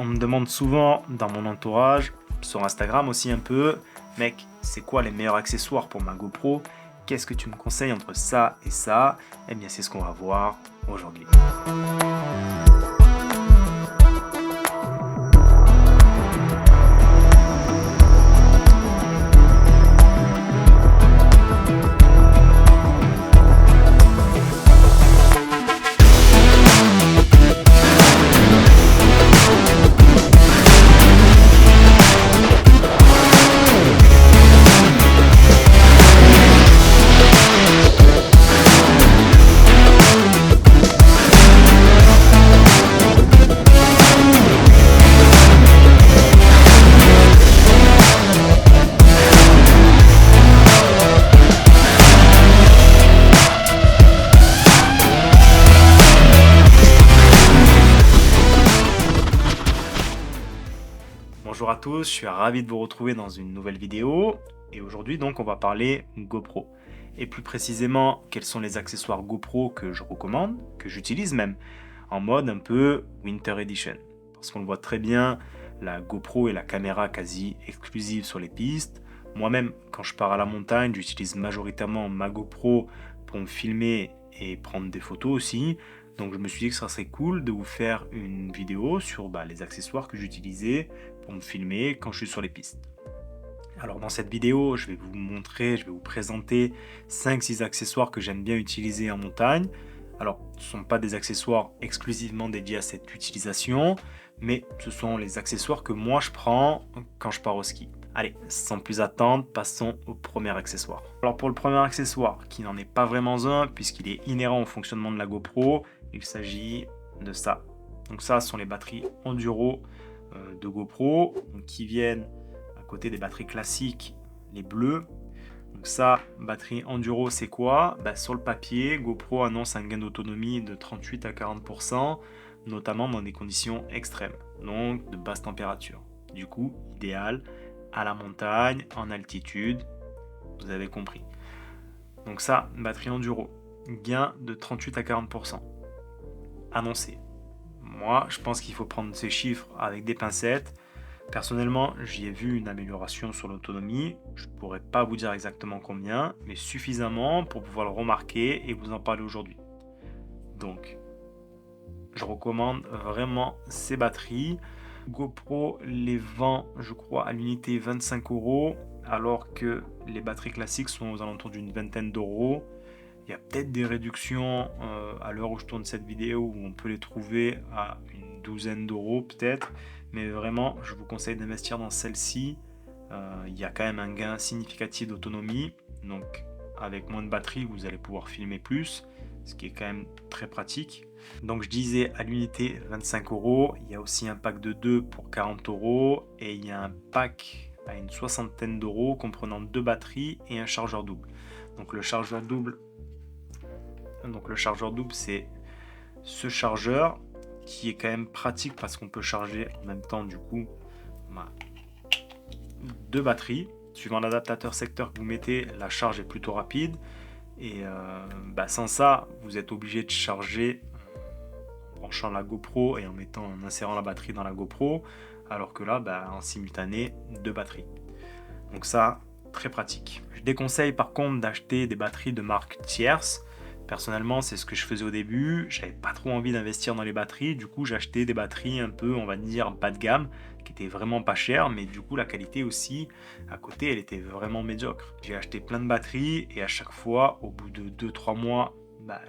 On me demande souvent dans mon entourage, sur Instagram aussi un peu, mec, c'est quoi les meilleurs accessoires pour ma GoPro? Qu'est-ce que tu me conseilles entre ça et ça? Eh bien, c'est ce qu'on va voir aujourd'hui. Bonjour à tous, je suis ravi de vous retrouver dans une nouvelle vidéo et aujourd'hui donc on va parler GoPro et plus précisément quels sont les accessoires GoPro que je recommande, que j'utilise même en mode un peu Winter Edition parce qu'on le voit très bien, la GoPro est la caméra quasi exclusive sur les pistes. Moi-même quand je pars à la montagne j'utilise majoritairement ma GoPro pour me filmer et prendre des photos aussi. Donc je me suis dit que ça serait cool de vous faire une vidéo sur les accessoires que j'utilisais pour me filmer quand je suis sur les pistes. Alors dans cette vidéo, je vais vous montrer, je vais vous présenter 5-6 accessoires que j'aime bien utiliser en montagne. Alors ce ne sont pas des accessoires exclusivement dédiés à cette utilisation, mais ce sont les accessoires que moi je prends quand je pars au ski. Allez, sans plus attendre, passons au premier accessoire. Alors pour le premier accessoire, qui n'en est pas vraiment un, puisqu'il est inhérent au fonctionnement de la GoPro, il s'agit de ça. Donc ça, ce sont les batteries Enduro de GoPro, donc qui viennent à côté des batteries classiques, les bleues. Donc ça, batterie Enduro, c'est quoi? Sur le papier, GoPro annonce un gain d'autonomie de 38 à 40%, notamment dans des conditions extrêmes, donc de basse température. Du coup, idéal à la montagne, en altitude, vous avez compris. Donc ça, batterie Enduro, gain de 38 à 40%, annoncé. Moi, je pense qu'il faut prendre ces chiffres avec des pincettes. Personnellement, j'y ai vu une amélioration sur l'autonomie. Je ne pourrais pas vous dire exactement combien, mais suffisamment pour pouvoir le remarquer et vous en parler aujourd'hui. Donc, je recommande vraiment ces batteries. GoPro les vend, je crois, à l'unité 25 €, alors que les batteries classiques sont aux alentours d'une vingtaine d'euros. Il y a peut-être des réductions à l'heure où je tourne cette vidéo où on peut les trouver à une douzaine d'euros peut-être. Mais vraiment, je vous conseille d'investir dans celle-ci. Il y a quand même un gain significatif d'autonomie. Donc avec moins de batterie, vous allez pouvoir filmer plus, ce qui est quand même très pratique. Donc je disais à l'unité 25 €. Il y a aussi un pack de 2 pour 40 € et il y a un pack à une soixantaine d'euros comprenant 2 batteries et un chargeur double. Donc le chargeur double, c'est ce chargeur qui est quand même pratique parce qu'on peut charger en même temps du coup 2 batteries. Suivant l'adaptateur secteur que vous mettez, la charge est plutôt rapide. Et sans ça, vous êtes obligé de charger en branchant la GoPro et en insérant la batterie dans la GoPro. Alors que là, en simultané, 2 batteries. Donc ça, très pratique. Je déconseille par contre d'acheter des batteries de marque tierce. Personnellement, c'est ce que je faisais au début. J'avais pas trop envie d'investir dans les batteries. Du coup, j'achetais des batteries un peu, on va dire, bas de gamme, qui étaient vraiment pas chères. Mais du coup, la qualité aussi, à côté, elle était vraiment médiocre. J'ai acheté plein de batteries et à chaque fois, au bout de 2-3 mois,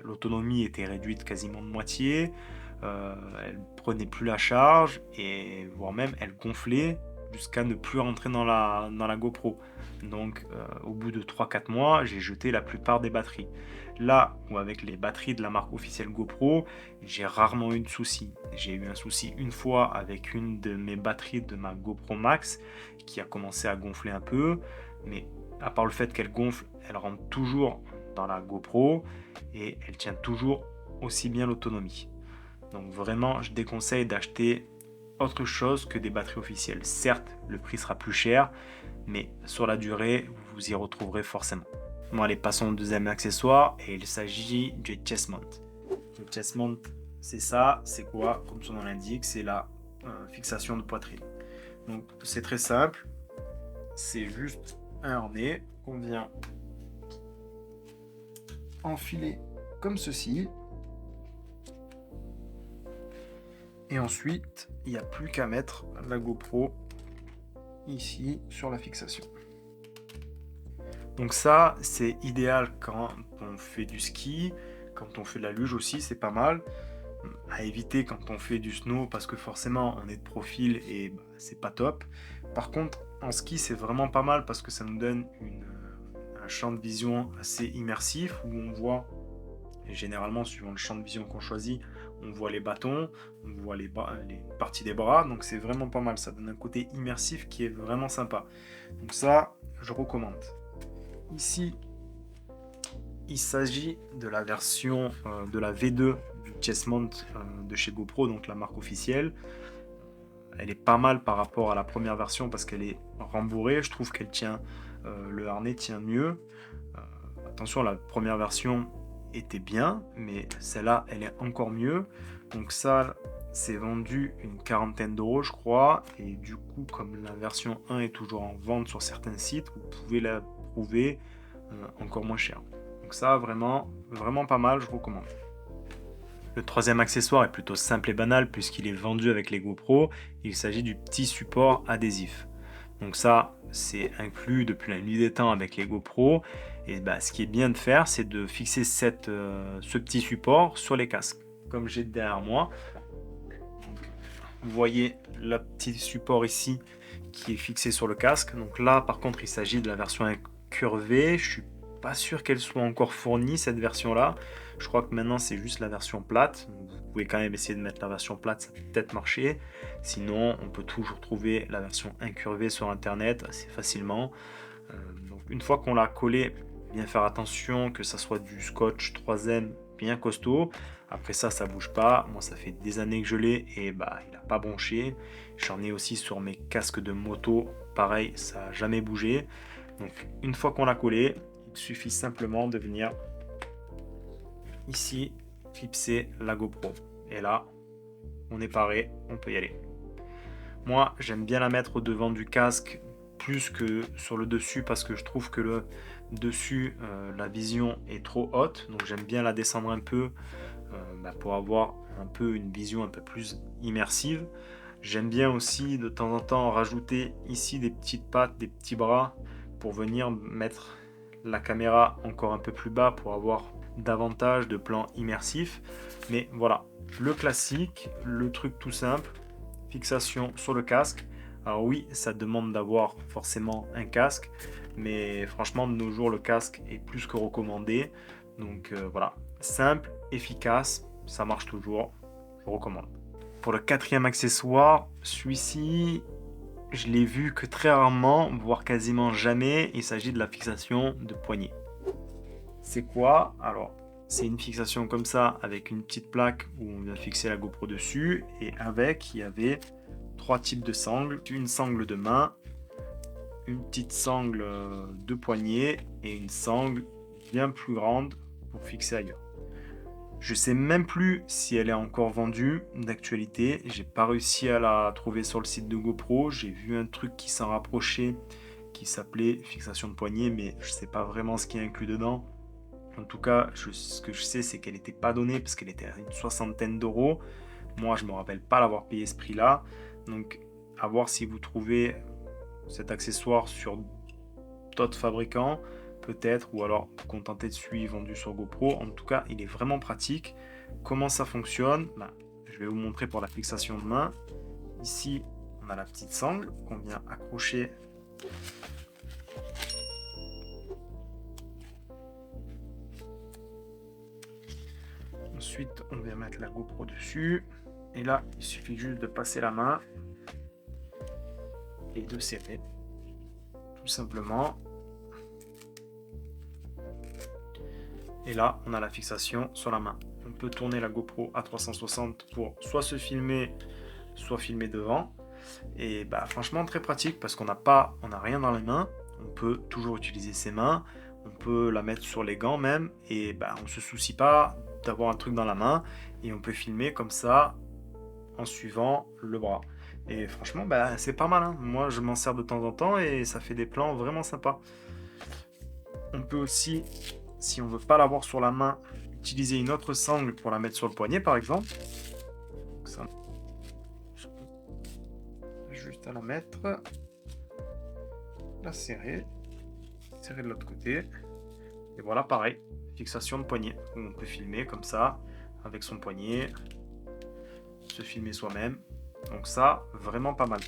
l'autonomie était réduite quasiment de moitié. Elle prenait plus la charge et voire même elle gonflait jusqu'à ne plus rentrer dans la GoPro. Donc au bout de 3-4 mois, j'ai jeté la plupart des batteries. Là où avec les batteries de la marque officielle GoPro, j'ai rarement eu de soucis. J'ai eu un souci une fois avec une de mes batteries de ma GoPro Max qui a commencé à gonfler un peu, mais à part le fait qu'elle gonfle, elle rentre toujours dans la GoPro et elle tient toujours aussi bien l'autonomie. Donc vraiment, je déconseille d'acheter autre chose que des batteries officielles. Certes, le prix sera plus cher, mais sur la durée, vous y retrouverez forcément. Bon allez, passons au deuxième accessoire et il s'agit du chest mount. Le chest mount, c'est ça, c'est quoi? Comme son nom l'indique, c'est la fixation de poitrine. Donc c'est très simple, c'est juste un harnais qu'on vient enfiler comme ceci. Et ensuite, il n'y a plus qu'à mettre la GoPro ici sur la fixation. Donc ça, c'est idéal quand on fait du ski, quand on fait de la luge aussi, c'est pas mal. À éviter quand on fait du snow parce que forcément on est de profil et bah, c'est pas top. Par contre, en ski, c'est vraiment pas mal parce que ça nous donne un champ de vision assez immersif où on voit, et généralement suivant le champ de vision qu'on choisit, on voit les bâtons, on voit les parties des bras, donc c'est vraiment pas mal. Ça donne un côté immersif qui est vraiment sympa. Donc ça, je recommande. Ici, il s'agit de la version de la V2 du chest mount de chez GoPro, donc la marque officielle. Elle est pas mal par rapport à la première version parce qu'elle est rembourrée. Je trouve qu'elle tient, le harnais tient mieux. Attention, la première version était bien, mais celle-là, elle est encore mieux. Donc ça, c'est vendu une quarantaine d'euros, je crois. Et du coup, comme la version 1 est toujours en vente sur certains sites, vous pouvez la trouver encore moins cher. Donc ça, vraiment, vraiment pas mal, je recommande. Le troisième accessoire est plutôt simple et banal puisqu'il est vendu avec les GoPro. Il s'agit du petit support adhésif. Donc ça, c'est inclus depuis la nuit des temps avec les GoPro. Et bah, ce qui est bien de faire, c'est de fixer ce petit support sur les casques, comme j'ai derrière moi. Vous voyez le petit support ici qui est fixé sur le casque. Donc là, par contre, il s'agit de la version incurvée. Je suis pas sûr qu'elle soit encore fournie, cette version-là. Je crois que maintenant, c'est juste la version plate. Vous pouvez quand même essayer de mettre la version plate, ça peut peut-être marcher. Sinon, on peut toujours trouver la version incurvée sur Internet assez facilement. Donc une fois qu'on l'a collé, bien faire attention que ça soit du scotch 3M bien costaud. Après ça, ça bouge pas. Moi, ça fait des années que je l'ai et bah, il n'a pas bronché. J'en ai aussi sur mes casques de moto. Pareil, ça n'a jamais bougé. Donc, une fois qu'on l'a collé, il suffit simplement de venir ici, clipser la GoPro. Et là, on est paré, on peut y aller. Moi, j'aime bien la mettre au devant du casque plus que sur le dessus parce que je trouve que le dessus, la vision est trop haute. Donc, j'aime bien la descendre un peu pour avoir un peu une vision un peu plus immersive. J'aime bien aussi de temps en temps rajouter ici des petites pattes, des petits bras pour venir mettre la caméra encore un peu plus bas pour avoir davantage de plans immersifs. Mais voilà, le classique, le truc tout simple, fixation sur le casque. Alors oui, ça demande d'avoir forcément un casque, mais franchement de nos jours le casque est plus que recommandé. Donc voilà, simple, efficace, ça marche toujours, je recommande. Pour le quatrième accessoire, celui-ci, je l'ai vu que très rarement, voire quasiment jamais, il s'agit de la fixation de poignet. C'est quoi? Alors, c'est une fixation comme ça avec une petite plaque où on vient fixer la GoPro dessus et avec, il y avait trois types de sangles, une sangle de main, une petite sangle de poignet et une sangle bien plus grande pour fixer ailleurs. Je sais même plus si elle est encore vendue d'actualité. J'ai pas réussi à la trouver sur le site de GoPro. J'ai vu un truc qui s'en rapprochait, qui s'appelait fixation de poignet, mais je sais pas vraiment ce qui est inclus dedans. En tout cas, ce que je sais, c'est qu'elle n'était pas donnée parce qu'elle était à une soixantaine d'euros. Moi, je me rappelle pas l'avoir payé ce prix-là. Donc, à voir si vous trouvez cet accessoire sur d'autres fabricants, peut-être, ou alors vous contenter de celui vendu sur GoPro. En tout cas, il est vraiment pratique. Comment ça fonctionne? Je vais vous montrer pour la fixation de main. Ici, on a la petite sangle qu'on vient accrocher ensuite on vient mettre la GoPro dessus et là il suffit juste de passer la main et de serrer tout simplement. Et là, on a la fixation sur la main. On peut tourner la GoPro à 360 pour soit se filmer, soit filmer devant. Et bah, franchement, très pratique parce qu'on n'a rien dans les mains. On peut toujours utiliser ses mains. On peut la mettre sur les gants même. Et bah, on ne se soucie pas d'avoir un truc dans la main. Et on peut filmer comme ça en suivant le bras. Et franchement, bah, c'est pas mal, hein. Moi, je m'en sers de temps en temps et ça fait des plans vraiment sympas. On peut aussi, si on veut pas l'avoir sur la main, utiliser une autre sangle pour la mettre sur le poignet, par exemple. Donc ça, juste à la mettre, la serrer, serrer de l'autre côté. Et voilà, pareil, fixation de poignet. On peut filmer comme ça, avec son poignet, se filmer soi-même. Donc ça, vraiment pas mal.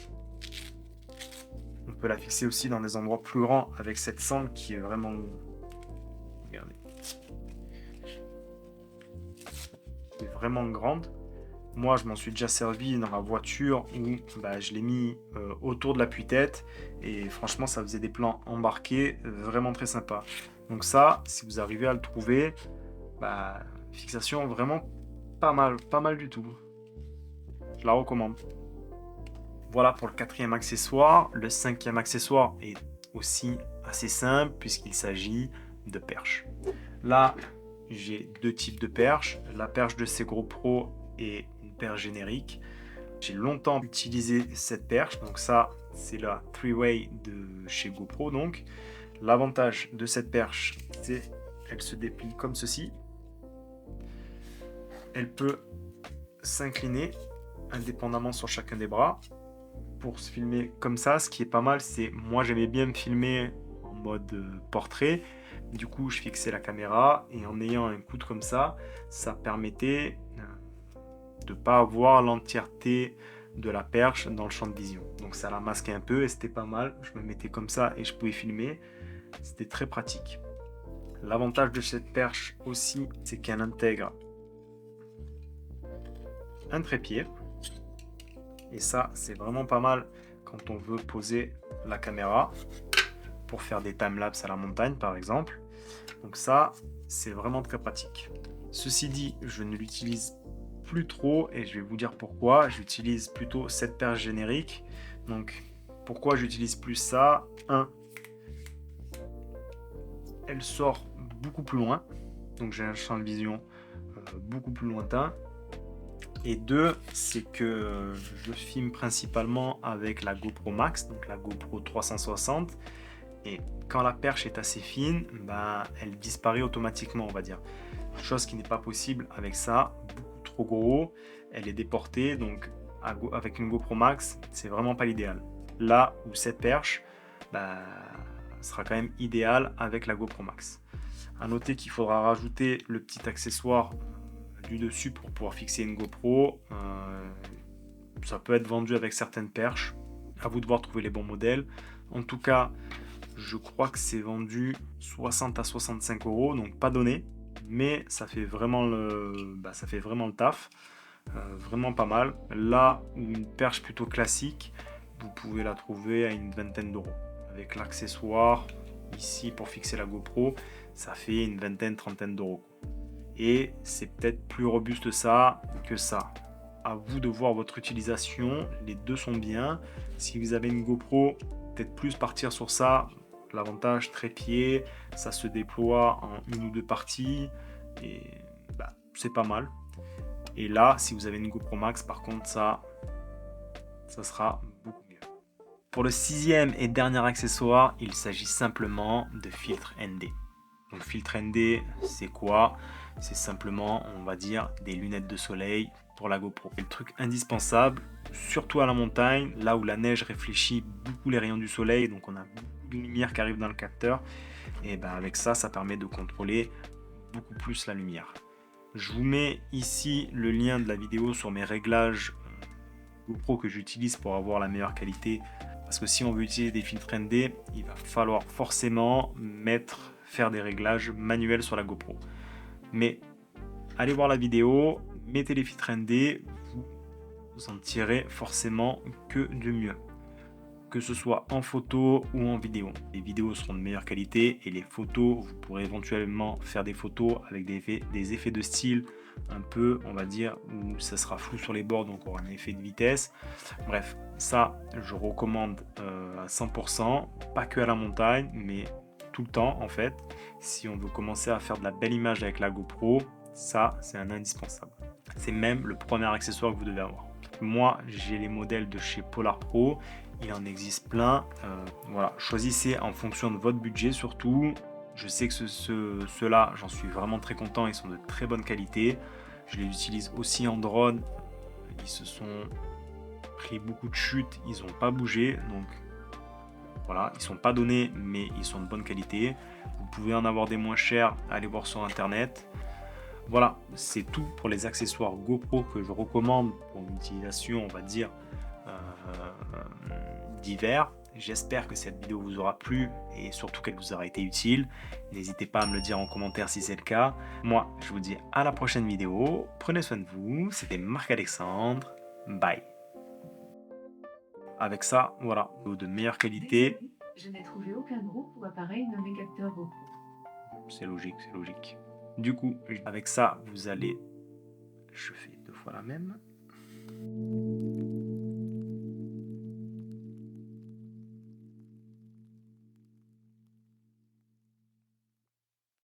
On peut la fixer aussi dans des endroits plus grands avec cette sangle qui est vraiment... Regardez. Qui est vraiment grande. Moi, je m'en suis déjà servi dans la voiture où bah, je l'ai mis autour de l'appui-tête et franchement, ça faisait des plans embarqués vraiment très sympas. Donc ça, si vous arrivez à le trouver, bah, fixation vraiment pas mal du tout. Je la recommande. Voilà pour le quatrième accessoire. Le cinquième accessoire est aussi assez simple puisqu'il s'agit de perches. Là, j'ai deux types de perches. La perche de ces GoPro et une perche générique. J'ai longtemps utilisé cette perche. Donc ça, c'est la 3-way de chez GoPro. Donc, l'avantage de cette perche, c'est qu'elle se déplie comme ceci. Elle peut s'incliner indépendamment sur chacun des bras pour se filmer comme ça. Ce qui est pas mal, c'est moi j'aimais bien me filmer en mode portrait. Du coup, je fixais la caméra et en ayant un coude comme ça permettait de pas avoir l'entièreté de la perche dans le champ de vision. Donc ça la masquait un peu et c'était pas mal. Je me mettais comme ça et je pouvais filmer. C'était très pratique. L'avantage de cette perche aussi, c'est qu'elle intègre un trépied. Et ça, c'est vraiment pas mal quand on veut poser la caméra pour faire des timelapses à la montagne, par exemple. Donc ça, c'est vraiment très pratique. Ceci dit, je ne l'utilise plus trop et je vais vous dire pourquoi. J'utilise plutôt cette perche générique. Donc, pourquoi j'utilise plus ça? 1, elle sort beaucoup plus loin. Donc, j'ai un champ de vision beaucoup plus lointain. Et 2, c'est que je filme principalement avec la GoPro Max, donc la GoPro 360. Et quand la perche est assez fine, ben, elle disparaît automatiquement, on va dire. Chose qui n'est pas possible avec ça, beaucoup trop gros, elle est déportée, donc avec une GoPro Max, c'est vraiment pas l'idéal. Là où cette perche ben, sera quand même idéale avec la GoPro Max. À noter qu'il faudra rajouter le petit accessoire du dessus pour pouvoir fixer une GoPro. Ça peut être vendu avec certaines perches. À vous de voir trouver les bons modèles. En tout cas, je crois que c'est vendu 60 à 65 euros, donc pas donné, mais ça fait vraiment ça fait vraiment le taf. Vraiment pas mal. Là où une perche plutôt classique, vous pouvez la trouver à une vingtaine d'euros. Avec l'accessoire ici pour fixer la GoPro, ça fait une vingtaine, trentaine d'euros. Et c'est peut-être plus robuste que ça. À vous de voir votre utilisation, les deux sont bien. Si vous avez une GoPro, peut-être plus partir sur ça. L'avantage trépied, ça se déploie en une ou deux parties et bah, c'est pas mal. Et là, si vous avez une GoPro Max, par contre, ça sera beaucoup mieux. Pour le sixième et dernier accessoire, il s'agit simplement de filtre ND. Donc filtre ND, c'est quoi? C'est simplement, on va dire, des lunettes de soleil pour la GoPro. C'est le truc indispensable, surtout à la montagne, là où la neige réfléchit beaucoup les rayons du soleil, donc on a beaucoup de lumière qui arrive dans le capteur. Et ben avec ça, ça permet de contrôler beaucoup plus la lumière. Je vous mets ici le lien de la vidéo sur mes réglages GoPro que j'utilise pour avoir la meilleure qualité. Parce que si on veut utiliser des filtres ND, il va falloir forcément faire des réglages manuels sur la GoPro. Mais allez voir la vidéo, mettez les filtres ND, vous en tirez forcément que du mieux. Que ce soit en photo ou en vidéo. Les vidéos seront de meilleure qualité et les photos, vous pourrez éventuellement faire des photos avec des effets de style un peu, on va dire, où ça sera flou sur les bords, donc on aura un effet de vitesse. Bref, ça, je recommande à 100%, pas que à la montagne, mais tout le temps en fait. Si on veut commencer à faire de la belle image avec la GoPro, ça, c'est un indispensable. C'est même le premier accessoire que vous devez avoir. Moi, j'ai les modèles de chez Polar Pro. Il en existe plein. Voilà, choisissez en fonction de votre budget surtout. Je sais que ceux-là, j'en suis vraiment très content. Ils sont de très bonne qualité. Je les utilise aussi en drone. Ils se sont pris beaucoup de chutes. Ils n'ont pas bougé. Donc voilà, ils sont pas donnés, mais ils sont de bonne qualité. Vous pouvez en avoir des moins chers. Allez voir sur internet. Voilà, c'est tout pour les accessoires GoPro que je recommande pour une utilisation, on va dire, d'hiver. J'espère que cette vidéo vous aura plu et surtout qu'elle vous aura été utile. N'hésitez pas à me le dire en commentaire si c'est le cas. Moi, je vous dis à la prochaine vidéo. Prenez soin de vous. C'était Marc-Alexandre. Bye. Avec ça, voilà, de meilleure qualité. Désolé, je n'ai trouvé aucun groupe ou appareil nommé capteur GoPro. C'est logique, c'est logique. Du coup, avec ça, vous allez... Je fais 2 fois la même.